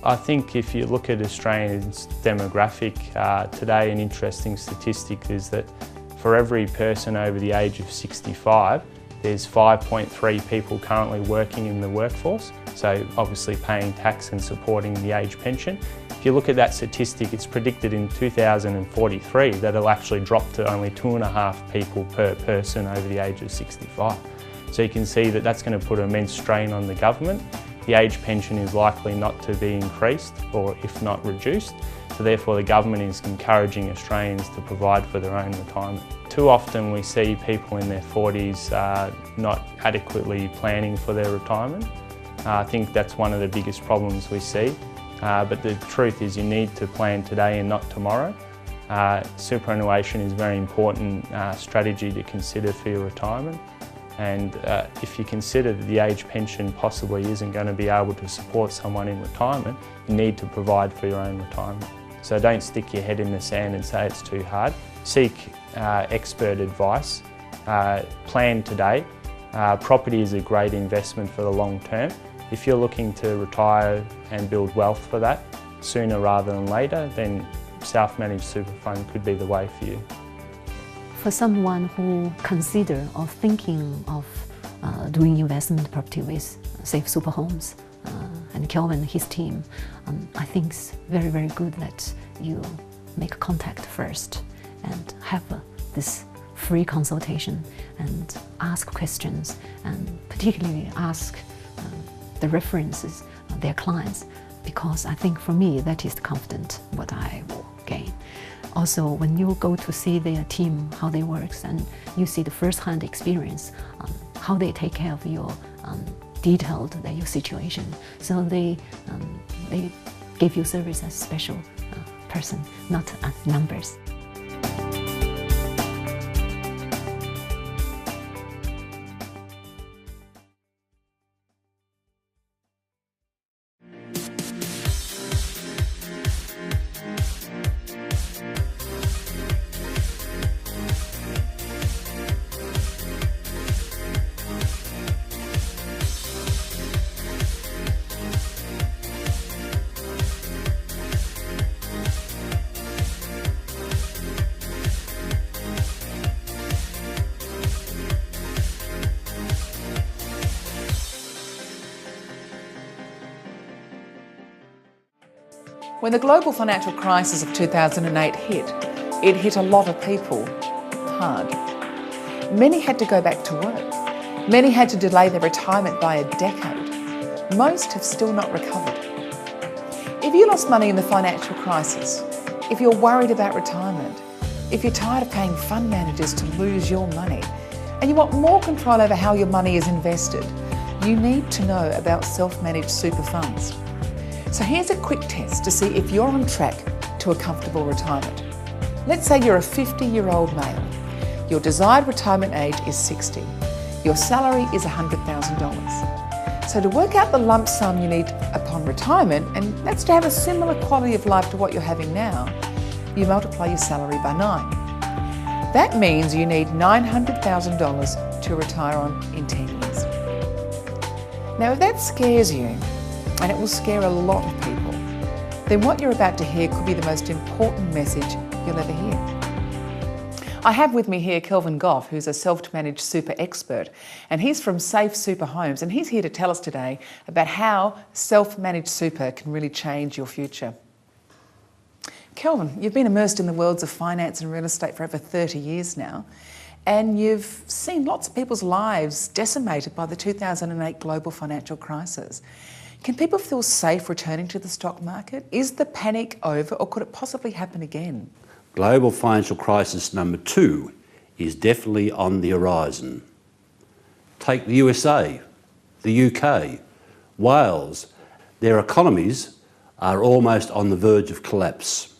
I think if you look at Australians' demographic today, an interesting statistic is that for every person over the age of 65, there's 5.3 people currently working in the workforce, so obviously paying tax and supporting the age pension. If you look at that statistic, it's predicted in 2043 that it'll actually drop to only 2.5 people per person over the age of 65. So you can see that that's going to put immense strain on the government. The age pension is likely not to be increased, or if not reduced, so therefore the government is encouraging Australians to provide for their own retirement. Too often we see people in their 40s not adequately planning for their retirement. I think that's one of the biggest problems we see, but the truth is you need to plan today and not tomorrow. Superannuation is a very important strategy to consider for your retirement. And if you consider that the age pension possibly isn't going to be able to support someone in retirement, you need to provide for your own retirement. So don't stick your head in the sand and say it's too hard. Seek expert advice. Plan today. Property is a great investment for the long term. If you're looking to retire and build wealth for that sooner rather than later, then self-managed super fund could be the way for you. For someone who consider or thinking of doing investment property with Safe Super Homes and Kelvin and his team, I think it's very, very good that you make contact first and have this free consultation and ask questions, and particularly ask the references of their clients, because I think for me that is the confidence what I will gain. Also, when you go to see their team, how they work, and you see the first-hand experience, how they take care of your detailed your situation, so they give you service as a special person, not as numbers. When the global financial crisis of 2008 hit, it hit a lot of people hard. Many had to go back to work. Many had to delay their retirement by a decade. Most have still not recovered. If you lost money in the financial crisis, if you're worried about retirement, if you're tired of paying fund managers to lose your money, and you want more control over how your money is invested, you need to know about self-managed super funds. So here's a quick test to see if you're on track to a comfortable retirement. Let's say you're a 50-year-old male. Your desired retirement age is 60. Your salary is $100,000. So to work out the lump sum you need upon retirement, and that's to have a similar quality of life to what you're having now, you multiply your salary by 9. That means you need $900,000 to retire on in 10 years. Now if that scares you, and it will scare a lot of people, then what you're about to hear could be the most important message you'll ever hear. I have with me here Kelvin Goff, who's a self-managed super expert, and he's from Safe Super Homes, and he's here to tell us today about how self-managed super can really change your future. Kelvin, you've been immersed in the worlds of finance and real estate for over 30 years now, and you've seen lots of people's lives decimated by the 2008 global financial crisis. Can people feel safe returning to the stock market? Is the panic over, or could it possibly happen again? Global financial crisis number 2 is definitely on the horizon. Take the USA, the UK, Wales. Their economies are almost on the verge of collapse.